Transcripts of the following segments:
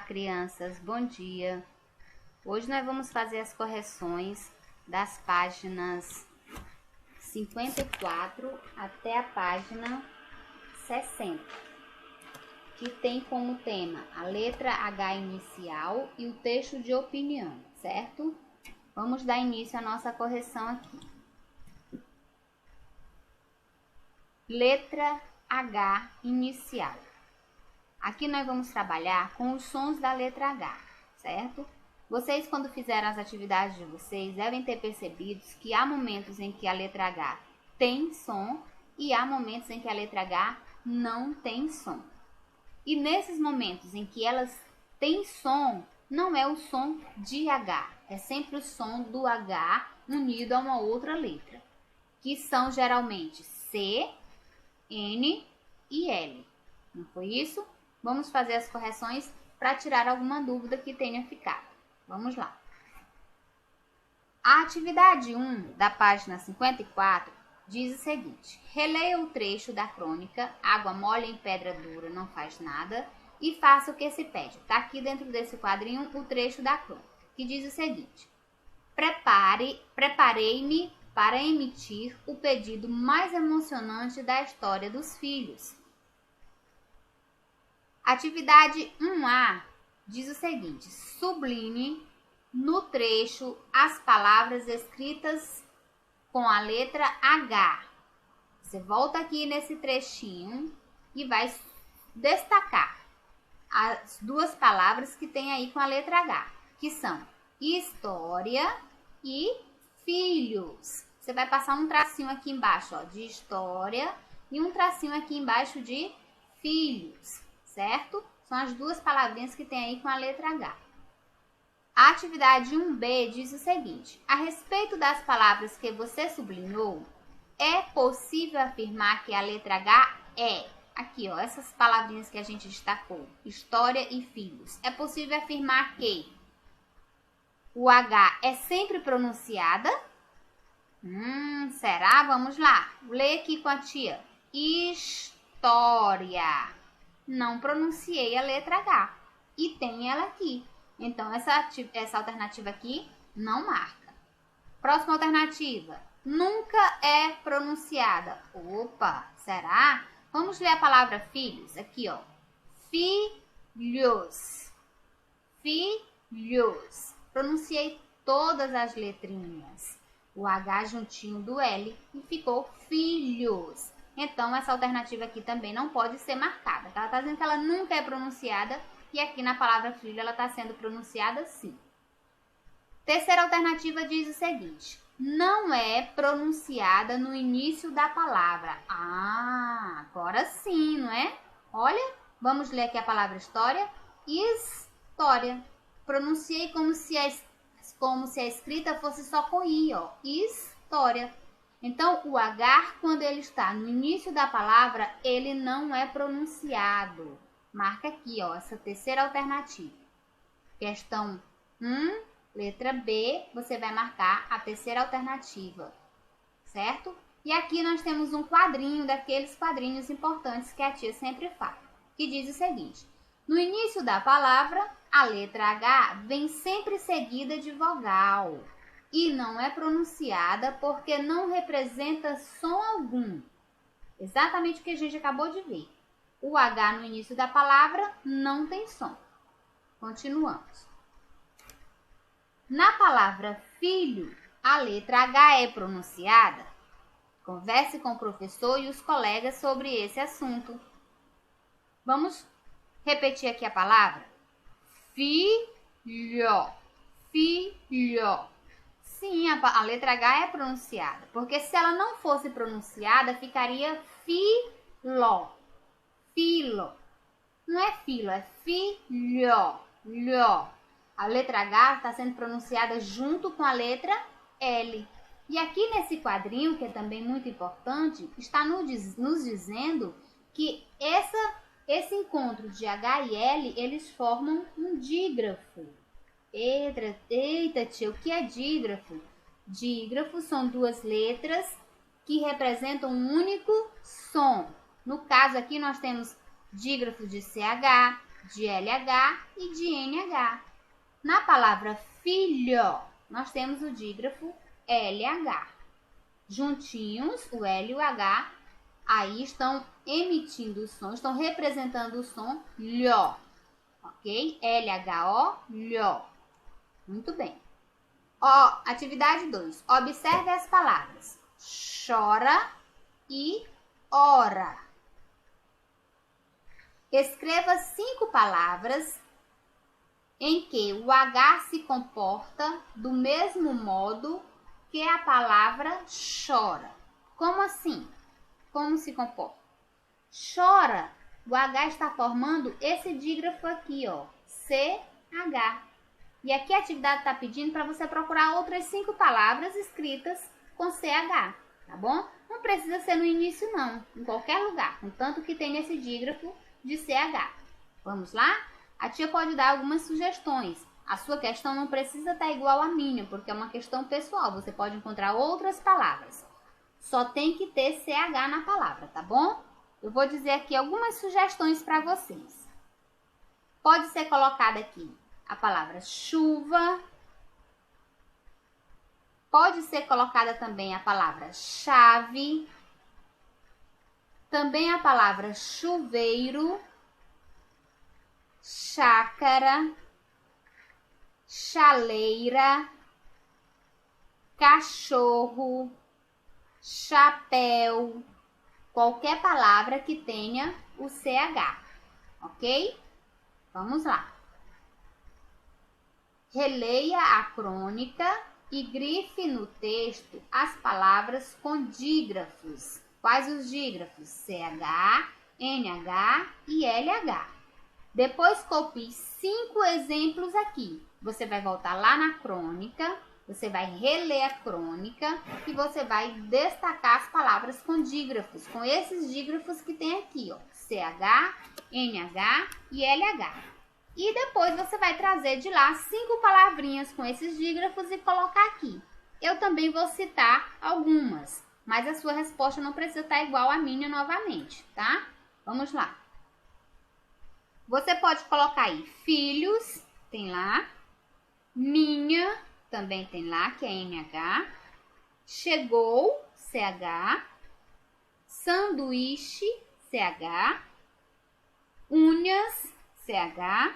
crianças, bom dia. Hoje nós vamos fazer as correções das páginas 54 até a página 60, que tem como tema a letra H inicial e o texto de opinião, certo? Vamos dar início à nossa correção aqui. Letra H inicial. Aqui nós vamos trabalhar com os sons da letra H, certo? Vocês, quando fizeram as atividades de vocês, devem ter percebido que há momentos em que a letra H tem som e há momentos em que a letra H não tem som. E nesses momentos em que elas têm som, não é o som de H, é sempre o som do H unido a uma outra letra, que são geralmente C, N e L. Não foi isso? Vamos fazer as correções para tirar alguma dúvida que tenha ficado. Vamos lá. A atividade 1 da página 54 diz o seguinte: releia o trecho da crônica Água mole em pedra dura não faz nada e faça o que se pede. Está aqui dentro desse quadrinho o trecho da crônica, que diz o seguinte: preparei-me para emitir o pedido mais emocionante da história dos filhos. Atividade 1A diz o seguinte: sublinhe no trecho as palavras escritas com a letra H. Você volta aqui nesse trechinho e vai destacar as duas palavras que tem aí com a letra H, que são história e filhos. Você vai passar um tracinho aqui embaixo, ó, de história e um tracinho aqui embaixo de filhos, certo? São as duas palavrinhas que tem aí com a letra H. A atividade 1B diz o seguinte: a respeito das palavras que você sublinhou, é possível afirmar que a letra H é, aqui ó, essas palavrinhas que a gente destacou, história e filhos. É possível afirmar que o H é sempre pronunciada? Será? Vamos lá. Lê aqui com a tia. História. Não pronunciei a letra H. E tem ela aqui. Então, essa alternativa aqui não marca. Próxima alternativa. Nunca é pronunciada. Opa, será? Vamos ler a palavra filhos. Aqui, ó. Filhos. Filhos. Pronunciei todas as letrinhas. O H juntinho do L e ficou filhos. Então, essa alternativa aqui também não pode ser marcada. Ela está dizendo que ela nunca é pronunciada e aqui na palavra filho ela está sendo pronunciada sim. Terceira alternativa diz o seguinte: não é pronunciada no início da palavra. Agora sim, não é? Olha, vamos ler aqui a palavra história. História. Pronunciei como se a escrita fosse só com I, ó. História. Então, o H, quando ele está no início da palavra, ele não é pronunciado. Marca aqui, ó, essa terceira alternativa. Questão 1, letra B, você vai marcar a terceira alternativa, certo? E aqui nós temos um quadrinho, daqueles quadrinhos importantes que a tia sempre fala, que diz o seguinte: no início da palavra, a letra H vem sempre seguida de vogal e não é pronunciada porque não representa som algum. Exatamente o que a gente acabou de ver. O H no início da palavra não tem som. Continuamos. Na palavra filho, a letra H é pronunciada? Converse com o professor e os colegas sobre esse assunto. Vamos repetir aqui a palavra? Filho. Filho. Sim, a letra H é pronunciada, porque se ela não fosse pronunciada, ficaria filo. Filo. Não é filo, é filho. Lho. A letra H está sendo pronunciada junto com a letra L. E aqui nesse quadrinho, que é também muito importante, está nos dizendo que esse encontro de H e L, eles formam um dígrafo. Eita, tia, o que é dígrafo? Dígrafo são duas letras que representam um único som. No caso aqui nós temos dígrafo de CH, de LH e de NH. Na palavra filho, nós temos o dígrafo LH. Juntinhos, o L e o H, aí estão emitindo o som, estão representando o som lho, ok? LHO, lho. Muito bem. Ó, atividade 2. Observe as palavras chora e ora. Escreva 5 palavras em que o H se comporta do mesmo modo que a palavra chora. Como assim? Como se comporta? Chora, o H está formando esse dígrafo aqui, ó, CH. E aqui a atividade está pedindo para você procurar outras 5 palavras escritas com CH, tá bom? Não precisa ser no início não, em qualquer lugar, contanto que tenha esse dígrafo de CH. Vamos lá? A tia pode dar algumas sugestões. A sua questão não precisa estar igual à minha, porque é uma questão pessoal. Você pode encontrar outras palavras. Só tem que ter CH na palavra, tá bom? Eu vou dizer aqui algumas sugestões para vocês. Pode ser colocada aqui a palavra chuva. Pode ser colocada também a palavra chave. Também a palavra chuveiro, chácara, chaleira, cachorro, chapéu, qualquer palavra que tenha o CH, ok? Vamos lá. Releia a crônica e grife no texto as palavras com dígrafos. Quais os dígrafos? CH, NH e LH. Depois copie 5 exemplos aqui. Você vai voltar lá na crônica, você vai reler a crônica e você vai destacar as palavras com dígrafos, com esses dígrafos que tem aqui, ó, CH, NH e LH. E depois você vai trazer de lá 5 palavrinhas com esses dígrafos e colocar aqui. Eu também vou citar algumas, mas a sua resposta não precisa estar igual à minha novamente, tá? Vamos lá. Você pode colocar aí filhos, tem lá. Minha, também tem lá, que é NH. Chegou, CH. Sanduíche, CH. Unhas, CH.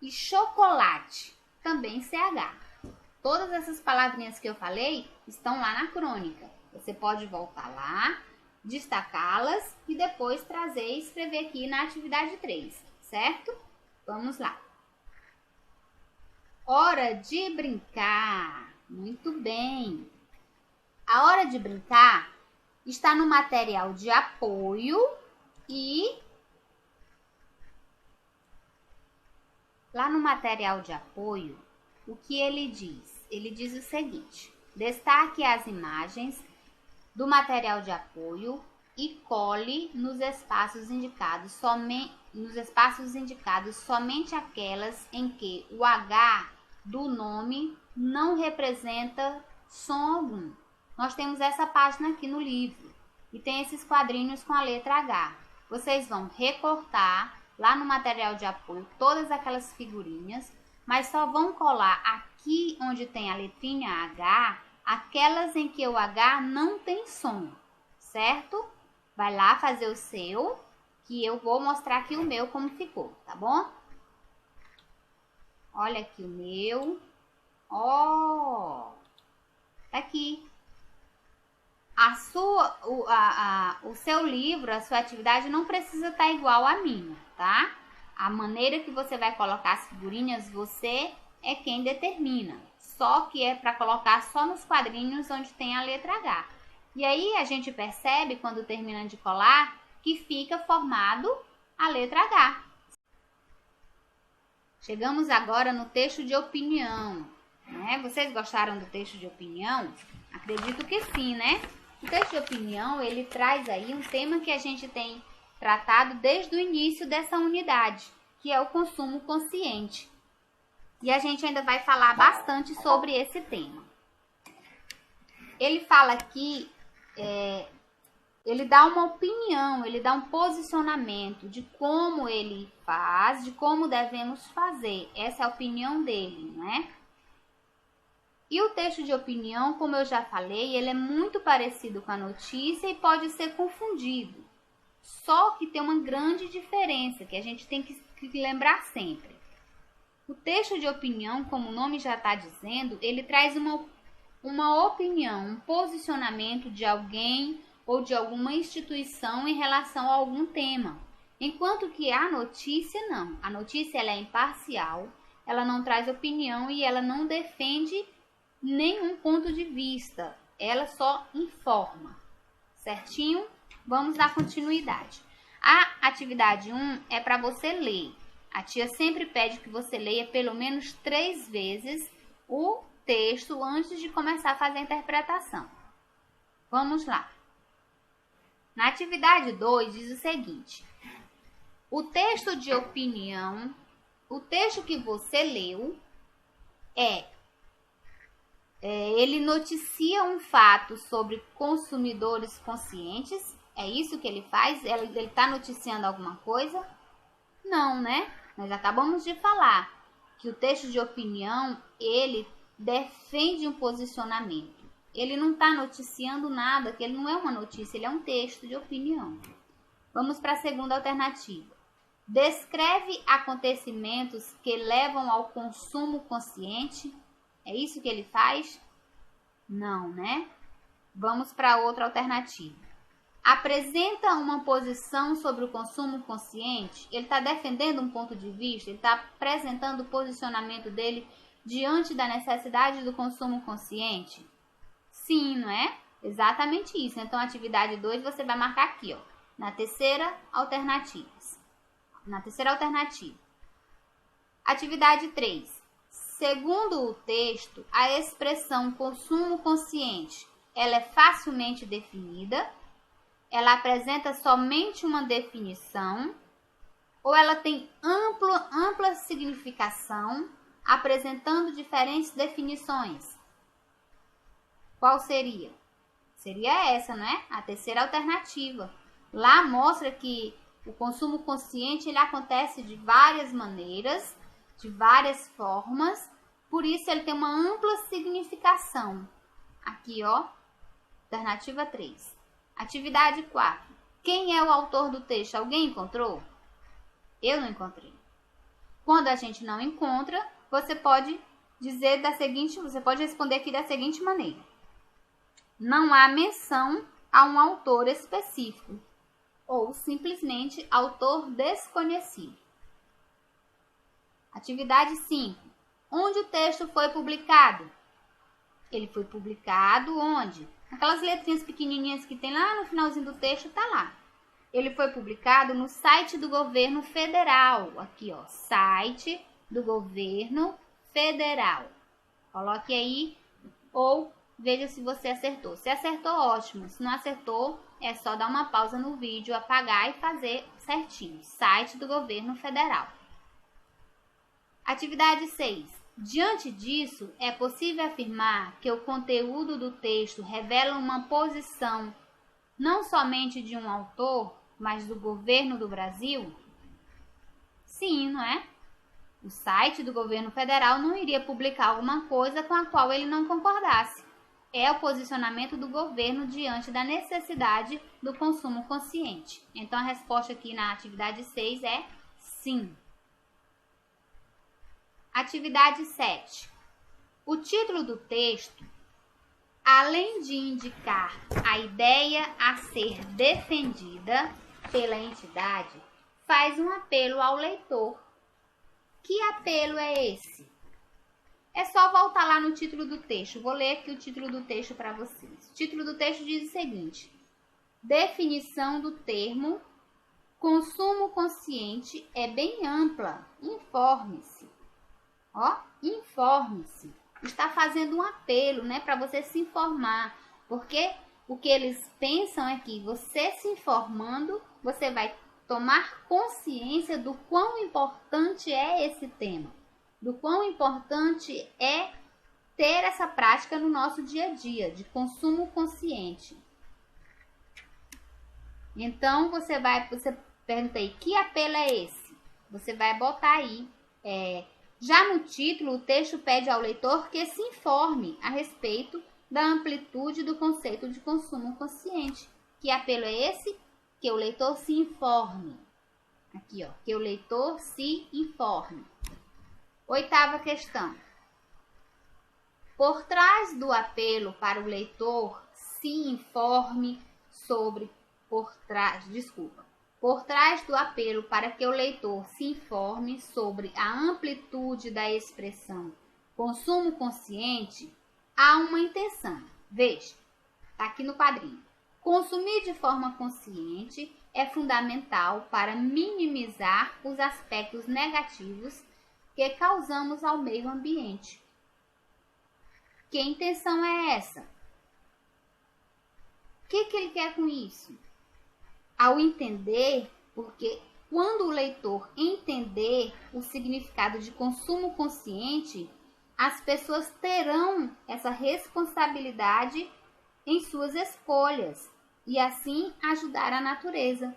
E chocolate, também CH. Todas essas palavrinhas que eu falei estão lá na crônica. Você pode voltar lá, destacá-las e depois trazer e escrever aqui na atividade 3, certo? Vamos lá. Hora de brincar. Muito bem. A hora de brincar está no material de apoio e lá no material de apoio, o que ele diz? Ele diz o seguinte: destaque as imagens do material de apoio e cole nos espaços indicados somente aquelas em que o H do nome não representa som algum. Nós temos essa página aqui no livro e tem esses quadrinhos com a letra H. Vocês vão recortar lá no material de apoio todas aquelas figurinhas, mas só vão colar aqui onde tem a letrinha H, aquelas em que o H não tem som, certo? Vai lá fazer o seu, que eu vou mostrar aqui o meu como ficou, tá bom? Olha aqui o meu. Ó, tá aqui. O seu livro, a sua atividade não precisa estar igual à minha, tá? A maneira que você vai colocar as figurinhas, você é quem determina. Só que é para colocar só nos quadrinhos onde tem a letra H. E aí a gente percebe, quando termina de colar, que fica formado a letra H. Chegamos agora no texto de opinião, né? Vocês gostaram do texto de opinião? Acredito que sim, né? O texto de opinião, ele traz aí um tema que a gente tem tratado desde o início dessa unidade, que é o consumo consciente. E a gente ainda vai falar bastante sobre esse tema. Ele fala aqui Ele dá uma opinião, ele dá um posicionamento de como ele faz, de como devemos fazer. Essa é a opinião dele, não é? E o texto de opinião, como eu já falei, ele é muito parecido com a notícia e pode ser confundido. Só que tem uma grande diferença que a gente tem que lembrar sempre. O texto de opinião, como o nome já está dizendo, ele traz uma opinião, um posicionamento de alguém ou de alguma instituição em relação a algum tema. Enquanto que a notícia não. A notícia ela é imparcial, ela não traz opinião e ela não defende nenhum ponto de vista. Ela só informa. Certinho? Vamos dar continuidade. A atividade 1 é para você ler. A tia sempre pede que você leia pelo menos 3 vezes o texto antes de começar a fazer a interpretação. Vamos lá. Na atividade 2 diz o seguinte: o texto de opinião, o texto que você leu ele noticia um fato sobre consumidores conscientes. É isso que ele faz? Ele está noticiando alguma coisa? Não, né? Nós acabamos de falar que o texto de opinião, ele defende um posicionamento. Ele não está noticiando nada, que ele não é uma notícia, ele é um texto de opinião. Vamos para a segunda alternativa. Descreve acontecimentos que levam ao consumo consciente. É isso que ele faz? Não, né? Vamos para outra alternativa. Apresenta uma posição sobre o consumo consciente. Ele está defendendo um ponto de vista, ele está apresentando o posicionamento dele diante da necessidade do consumo consciente? Sim, não é? Exatamente isso. Então, atividade 2 você vai marcar aqui, ó, na terceira alternativa. Atividade 3. Segundo o texto, a expressão consumo consciente, ela é facilmente definida, ela apresenta somente uma definição, ou ela tem ampla significação, apresentando diferentes definições. Qual seria? Seria essa, não é? A terceira alternativa. Lá mostra que o consumo consciente ele acontece de várias maneiras, de várias formas, por isso ele tem uma ampla significação. Aqui, ó, alternativa 3. Atividade 4. Quem é o autor do texto? Alguém encontrou? Eu não encontrei. Quando a gente não encontra, você pode responder aqui da seguinte maneira: não há menção a um autor específico, ou simplesmente autor desconhecido. Atividade 5. Onde o texto foi publicado? Ele foi publicado onde? Aquelas letrinhas pequenininhas que tem lá no finalzinho do texto, tá lá. Ele foi publicado no site do governo federal. Aqui, ó, site do governo federal. Coloque aí ou veja se você acertou. Se acertou, ótimo. Se não acertou, é só dar uma pausa no vídeo, apagar e fazer certinho. Site do governo federal. Atividade 6. Diante disso, é possível afirmar que o conteúdo do texto revela uma posição não somente de um autor, mas do governo do Brasil? Sim, não é? O site do governo federal não iria publicar alguma coisa com a qual ele não concordasse. É o posicionamento do governo diante da necessidade do consumo consciente. Então, a resposta aqui na atividade 6 é sim. Atividade 7. O título do texto, além de indicar a ideia a ser defendida pela entidade, faz um apelo ao leitor. Que apelo é esse? É só voltar lá no título do texto. Vou ler aqui o título do texto para vocês. O título do texto diz o seguinte: definição do termo consumo consciente é bem ampla. Informe-se. Ó, informe-se. Está fazendo um apelo, né, para você se informar, porque o que eles pensam é que você se informando, você vai tomar consciência do quão importante é esse tema, do quão importante é ter essa prática no nosso dia a dia de consumo consciente. Então, você pergunta aí, que apelo é esse? Você vai botar aí, já no título, o texto pede ao leitor que se informe a respeito da amplitude do conceito de consumo consciente. Que apelo é esse? Que o leitor se informe. Aqui, ó, que o leitor se informe. 8ª questão. Por trás do apelo para o leitor se informe sobre por trás do apelo para que o leitor se informe sobre a amplitude da expressão consumo consciente, há uma intenção. Veja, está aqui no quadrinho. Consumir de forma consciente é fundamental para minimizar os aspectos negativos que causamos ao meio ambiente. Que intenção é essa? O que ele quer com isso? Ao entender, porque quando o leitor entender o significado de consumo consciente, as pessoas terão essa responsabilidade em suas escolhas e assim ajudar a natureza.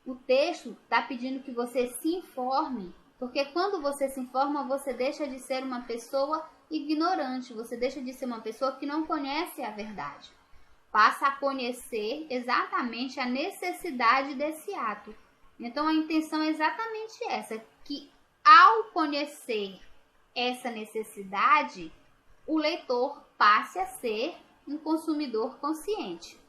O texto está pedindo que você se informe, porque quando você se informa, você deixa de ser uma pessoa ignorante, você deixa de ser uma pessoa que não conhece a verdade. Passa a conhecer exatamente a necessidade desse ato. Então, a intenção é exatamente essa, que ao conhecer essa necessidade, o leitor passe a ser um consumidor consciente.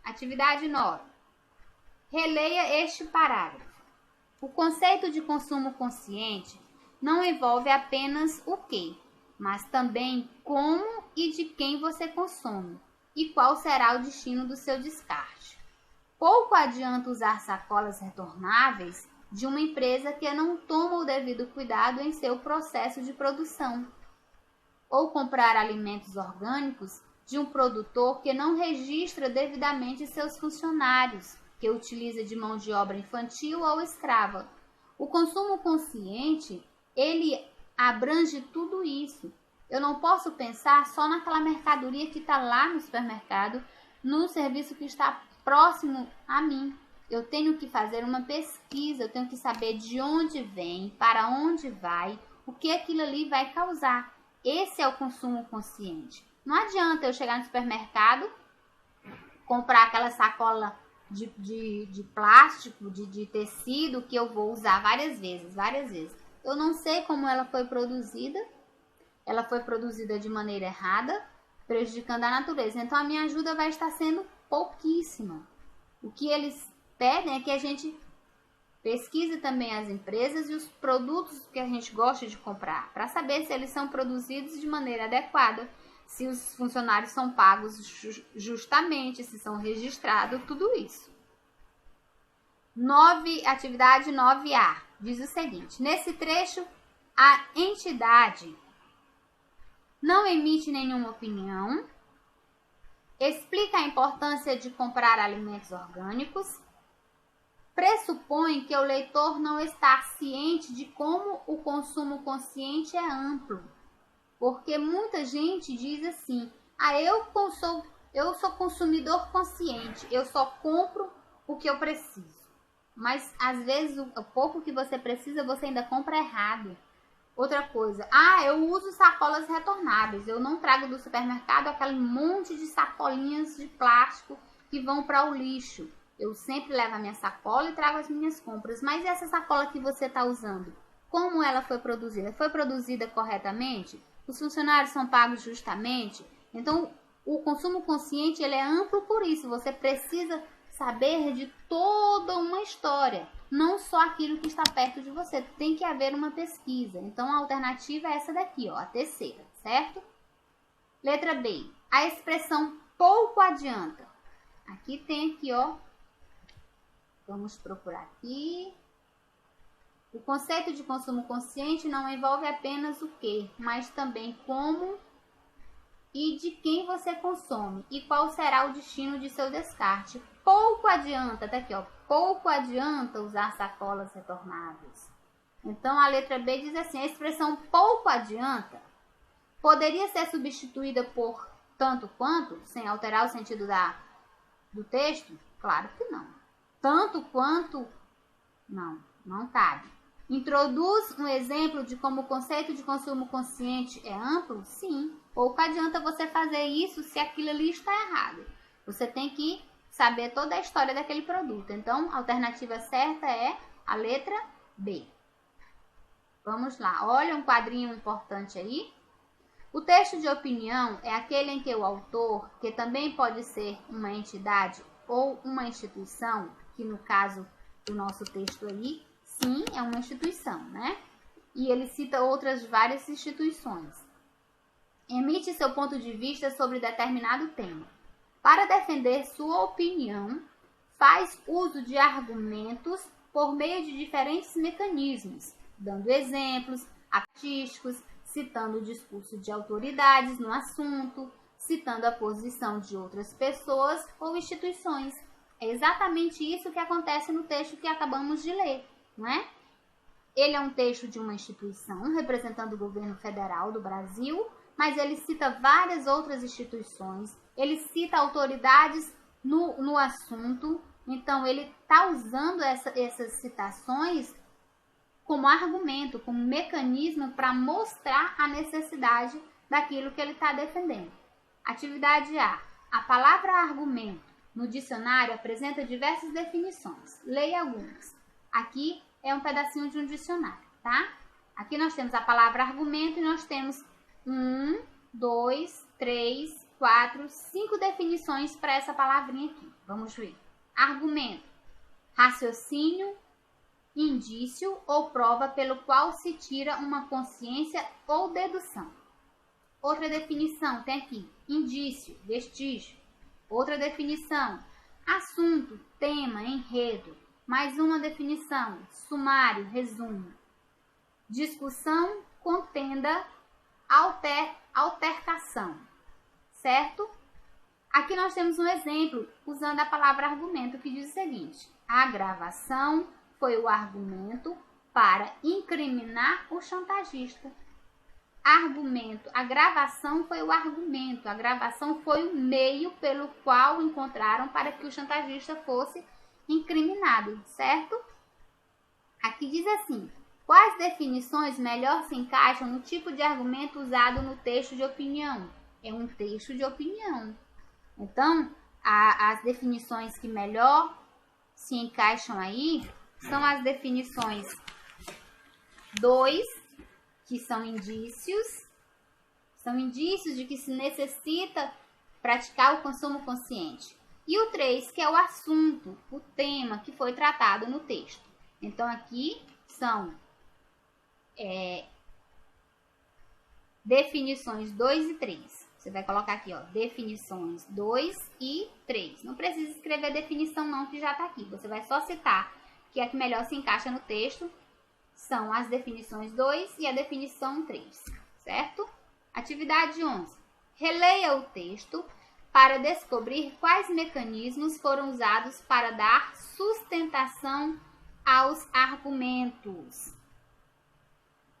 Atividade 9. Releia este parágrafo. O conceito de consumo consciente não envolve apenas o que, mas também como e de quem você consome e qual será o destino do seu descarte. Pouco adianta usar sacolas retornáveis de uma empresa que não toma o devido cuidado em seu processo de produção, ou comprar alimentos orgânicos de um produtor que não registra devidamente seus funcionários, que utiliza de mão de obra infantil ou escrava. O consumo consciente, ele abrange tudo isso. Eu não posso pensar só naquela mercadoria que está lá no supermercado, no serviço que está próximo a mim. Eu tenho que fazer uma pesquisa, eu tenho que saber de onde vem, para onde vai, o que aquilo ali vai causar. Esse é o consumo consciente. Não adianta eu chegar no supermercado, comprar aquela sacola de plástico, de tecido que eu vou usar várias vezes. Eu não sei como ela foi produzida de maneira errada, prejudicando a natureza. Então, a minha ajuda vai estar sendo pouquíssima. O que eles pedem é que a gente pesquise também as empresas e os produtos que a gente gosta de comprar, para saber se eles são produzidos de maneira adequada, se os funcionários são pagos justamente, se são registrados, tudo isso. Atividade 9A, diz o seguinte: nesse trecho, a entidade não emite nenhuma opinião, explica a importância de comprar alimentos orgânicos, pressupõe que o leitor não está ciente de como o consumo consciente é amplo. Porque muita gente diz assim, eu sou consumidor consciente, eu só compro o que eu preciso. Mas às vezes o pouco que você precisa, você ainda compra errado. Outra coisa, eu uso sacolas retornáveis, eu não trago do supermercado aquele monte de sacolinhas de plástico que vão para o lixo. Eu sempre levo a minha sacola e trago as minhas compras. Mas essa sacola que você está usando, como ela foi produzida? Foi produzida corretamente? Os funcionários são pagos justamente? Então, o consumo consciente ele é amplo por isso. Você precisa saber de toda uma história, não só aquilo que está perto de você. Tem que haver uma pesquisa. Então, a alternativa é essa daqui, ó, a terceira, certo? Letra B. A expressão pouco adianta. Aqui tem aqui, ó. Vamos procurar aqui. O conceito de consumo consciente não envolve apenas o que, mas também como e de quem você consome e qual será o destino de seu descarte. Pouco adianta, tá aqui, ó, pouco adianta usar sacolas retornáveis. Então, a letra B diz assim, a expressão pouco adianta poderia ser substituída por tanto quanto, sem alterar o sentido do texto? Claro que não. Tanto quanto, não cabe. Introduz um exemplo de como o conceito de consumo consciente é amplo? Sim. Pouco adianta você fazer isso se aquilo ali está errado. Você tem que saber toda a história daquele produto. Então, a alternativa certa é a letra B. Vamos lá. Olha um quadrinho importante aí. O texto de opinião é aquele em que o autor, que também pode ser uma entidade ou uma instituição, que no caso do nosso texto aí, sim, é uma instituição, né? E ele cita outras várias instituições. Emite seu ponto de vista sobre determinado tema. Para defender sua opinião, faz uso de argumentos por meio de diferentes mecanismos, dando exemplos artísticos, citando o discurso de autoridades no assunto, citando a posição de outras pessoas ou instituições. É exatamente isso que acontece no texto que acabamos de ler, não é? Ele é um texto de uma instituição representando o governo federal do Brasil, mas ele cita várias outras instituições, ele cita autoridades no assunto, então ele está usando essas citações como argumento, como mecanismo para mostrar a necessidade daquilo que ele está defendendo. Atividade A. A palavra argumento no dicionário apresenta diversas definições. Leia algumas. Aqui é um pedacinho de um dicionário, tá? Aqui nós temos a palavra argumento e nós temos 1, 2, 3, 4, 5 definições para essa palavrinha aqui. Vamos ver. Argumento. Raciocínio, indício ou prova pelo qual se tira uma consciência ou dedução. Outra definição tem aqui, indício, vestígio. Outra definição, assunto, tema, enredo. Mais uma definição, sumário, resumo. Discussão, contenda, altercação. Certo? Aqui nós temos um exemplo usando a palavra argumento que diz o seguinte: a gravação foi o argumento para incriminar o chantagista. Argumento, a gravação foi o argumento, a gravação foi o meio pelo qual encontraram para que o chantagista fosse incriminado, certo? Aqui diz assim: quais definições melhor se encaixam no tipo de argumento usado no texto de opinião? É um texto de opinião. Então, as definições que melhor se encaixam aí são as definições 2, que são indícios de que se necessita praticar o consumo consciente. E o 3, que é o assunto, o tema que foi tratado no texto. Então, aqui são definições 2 e 3. Você vai colocar aqui, ó, definições 2 e 3. Não precisa escrever definição não, que já está aqui. Você vai só citar que a que melhor se encaixa no texto são as definições 2 e a definição 3, certo? Atividade 11. Releia o texto para descobrir quais mecanismos foram usados para dar sustentação aos argumentos.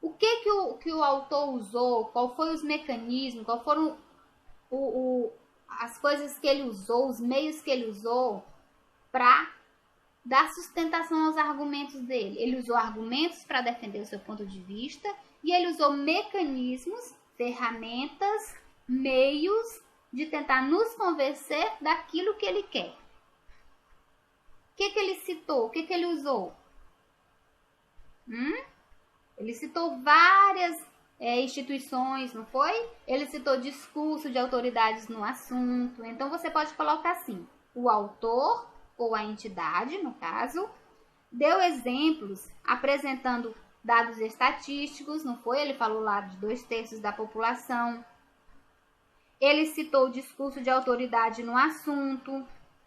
O que o autor usou? Qual foi os mecanismos? Qual foram as coisas que ele usou, os meios que ele usou para dar sustentação aos argumentos dele? Ele usou argumentos para defender o seu ponto de vista e ele usou mecanismos, ferramentas, meios de tentar nos convencer daquilo que ele quer. O que ele citou? O que ele usou? Ele citou várias instituições, não foi? Ele citou discurso de autoridades no assunto. Então, você pode colocar assim: o autor, ou a entidade, no caso, deu exemplos apresentando dados estatísticos, não foi? Ele falou lá de 2/3 da população. Ele citou o discurso de autoridade no assunto.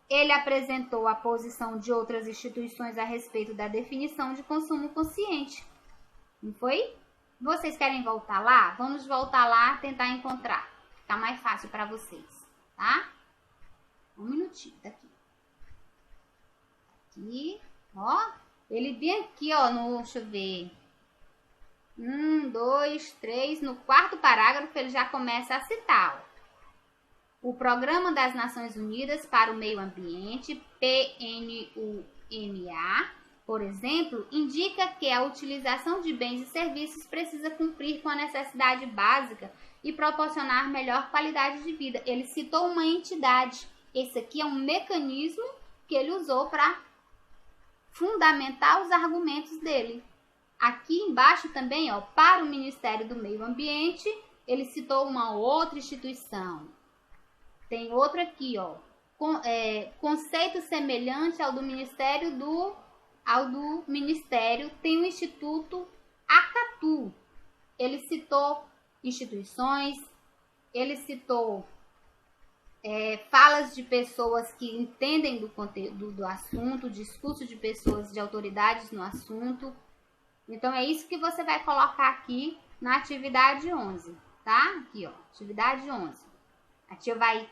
Ele apresentou a posição de outras instituições a respeito da definição de consumo consciente. Não foi? Vocês querem voltar lá? Vamos voltar lá, tentar encontrar. Fica mais fácil para vocês, tá? Um minutinho, daqui. Aqui, ó. Ele bem aqui, ó, deixa eu ver. 1, 2, 3. No quarto parágrafo ele já começa a citar, ó. O Programa das Nações Unidas para o Meio Ambiente, PNUMA, por exemplo, indica que a utilização de bens e serviços precisa cumprir com a necessidade básica e proporcionar melhor qualidade de vida. Ele citou uma entidade. Esse aqui é um mecanismo que ele usou para fundamentar os argumentos dele. Aqui embaixo também, ó, para o Ministério do Meio Ambiente, ele citou uma outra instituição. Tem outra aqui, ó, conceito semelhante ao do Ministério tem o Instituto Acatu. Ele citou instituições, ele citou falas de pessoas que entendem do conteúdo do assunto, discurso de pessoas, de autoridades no assunto. Então, é isso que você vai colocar aqui na atividade 11, tá? Aqui, ó, atividade 11. A tia vai,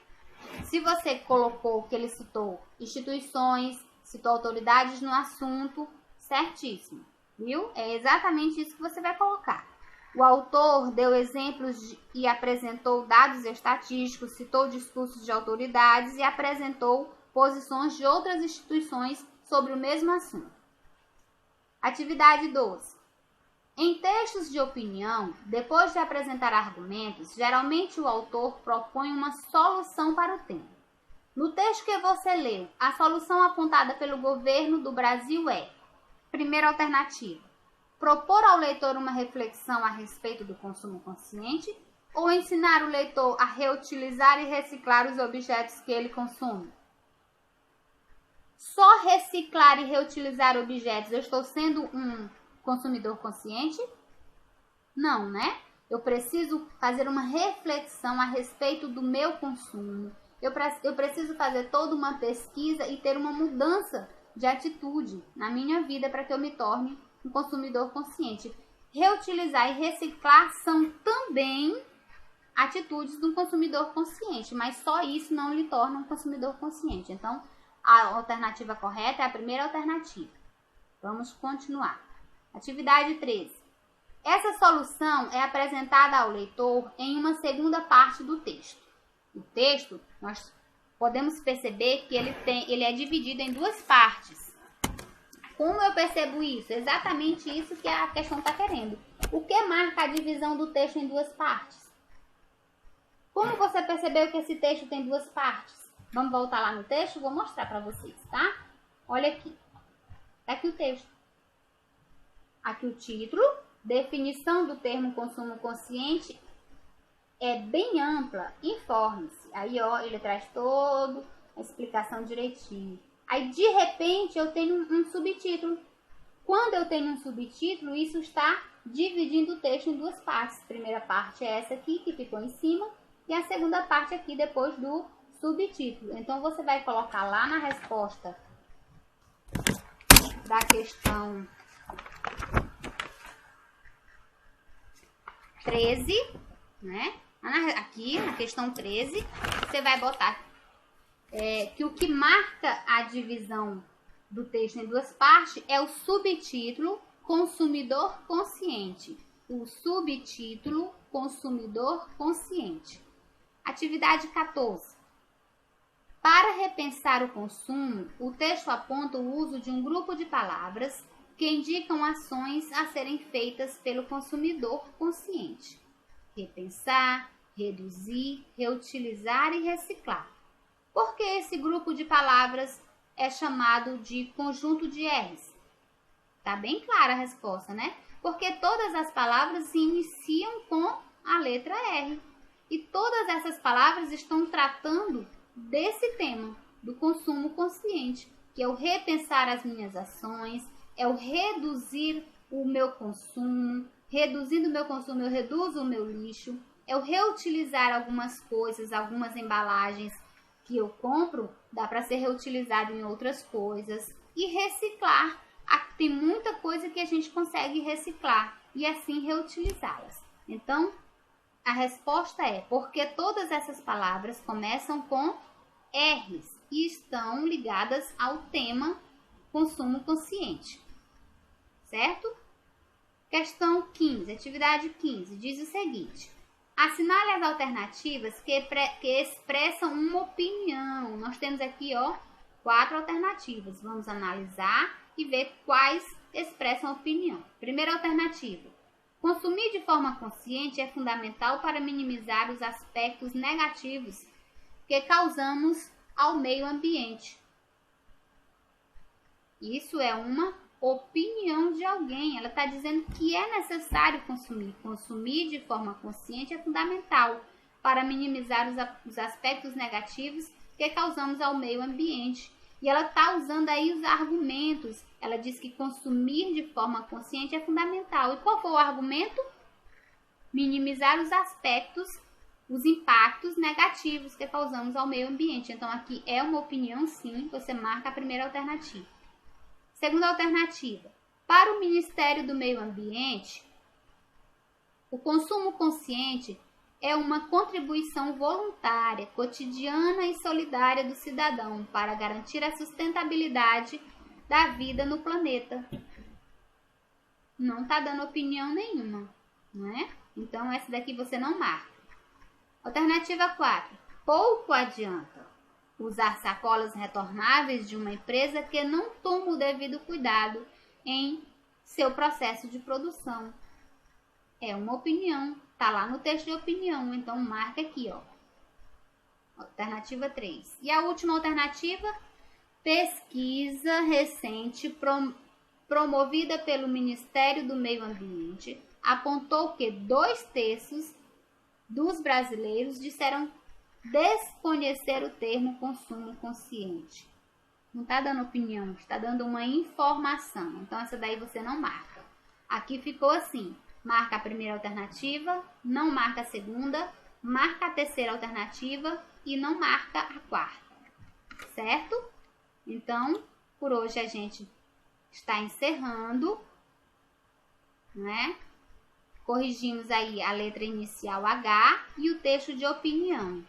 se você colocou que ele citou instituições, citou autoridades no assunto, certíssimo, viu? É exatamente isso que você vai colocar. O autor deu exemplos e apresentou dados estatísticos, citou discursos de autoridades e apresentou posições de outras instituições sobre o mesmo assunto. Atividade 12. Em textos de opinião, depois de apresentar argumentos, geralmente o autor propõe uma solução para o tema. No texto que você leu, a solução apontada pelo governo do Brasil é: primeira alternativa, propor ao leitor uma reflexão a respeito do consumo consciente ou ensinar o leitor a reutilizar e reciclar os objetos que ele consome. Só reciclar e reutilizar objetos, eu estou sendo um consumidor consciente? Não, né? Eu preciso fazer uma reflexão a respeito do meu consumo. Eu preciso fazer toda uma pesquisa e ter uma mudança de atitude na minha vida para que eu me torne um consumidor consciente. Reutilizar e reciclar são também atitudes de um consumidor consciente, mas só isso não lhe torna um consumidor consciente. Então, a alternativa correta é a primeira alternativa. Vamos continuar. Atividade 13. Essa solução é apresentada ao leitor em uma segunda parte do texto. O texto, nós podemos perceber que ele é dividido em duas partes. Como eu percebo isso? Exatamente isso que a questão está querendo. O que marca a divisão do texto em duas partes? Como você percebeu que esse texto tem duas partes? Vamos voltar lá no texto? Vou mostrar para vocês, tá? Olha aqui. Tá aqui o texto. Aqui o título. Definição do termo consumo consciente é bem ampla. Informe-se. Aí, ó, ele traz toda a explicação direitinho. Aí, de repente, eu tenho um subtítulo. Quando eu tenho um subtítulo, isso está dividindo o texto em duas partes. A primeira parte é essa aqui, que ficou em cima, e a segunda parte aqui, depois do subtítulo. Então, você vai colocar lá na resposta da questão 13, né? Aqui, na questão 13, você vai botar que o que marca a divisão do texto em duas partes é o subtítulo Consumidor Consciente. O subtítulo Consumidor Consciente. Atividade 14. Para repensar o consumo, o texto aponta o uso de um grupo de palavras que indicam ações a serem feitas pelo consumidor consciente. Repensar, reduzir, reutilizar e reciclar. Por que esse grupo de palavras é chamado de conjunto de R's? Tá bem clara a resposta, né? Porque todas as palavras se iniciam com a letra R. E todas essas palavras estão tratando desse tema, do consumo consciente, que é o repensar as minhas ações, é o reduzir o meu consumo. Reduzindo o meu consumo, eu reduzo o meu lixo, é o reutilizar algumas coisas, algumas embalagens que eu compro, dá para ser reutilizado em outras coisas. E reciclar, tem muita coisa que a gente consegue reciclar e assim reutilizá-las. Então, a resposta é porque todas essas palavras começam com R's e estão ligadas ao tema consumo consciente, certo? Questão 15, atividade 15, diz o seguinte: Assinale as alternativas que expressam uma opinião. Nós temos aqui, ó, 4 alternativas. Vamos analisar e ver quais expressam opinião. Primeira alternativa. Consumir de forma consciente é fundamental para minimizar os aspectos negativos que causamos ao meio ambiente. Isso é uma opinião de alguém. Ela está dizendo que é necessário consumir. Consumir de forma consciente é fundamental para minimizar os aspectos negativos que causamos ao meio ambiente. E ela está usando aí os argumentos. Ela diz que consumir de forma consciente é fundamental. E qual foi o argumento? Minimizar os aspectos, os impactos negativos que causamos ao meio ambiente. Então, aqui é uma opinião, sim. Você marca a primeira alternativa. Segunda alternativa. Para o Ministério do Meio Ambiente, o consumo consciente é uma contribuição voluntária, cotidiana e solidária do cidadão para garantir a sustentabilidade da vida no planeta. Não está dando opinião nenhuma, não é? Então, essa daqui você não marca. Alternativa 4. Pouco adianta usar sacolas retornáveis de uma empresa que não toma o devido cuidado em seu processo de produção. É uma opinião, tá lá no texto de opinião, então marca aqui, ó. Alternativa 3. E a última alternativa, pesquisa recente promovida pelo Ministério do Meio Ambiente apontou que 2/3 dos brasileiros disseram desconhecer o termo consumo consciente. Não está dando opinião, está dando uma informação. Então, essa daí você não marca. Aqui ficou assim. Marca a primeira alternativa, não marca a segunda, marca a terceira alternativa e não marca a quarta. Certo? Então, por hoje a gente está encerrando, né? Corrigimos aí a letra inicial H e o texto de opinião.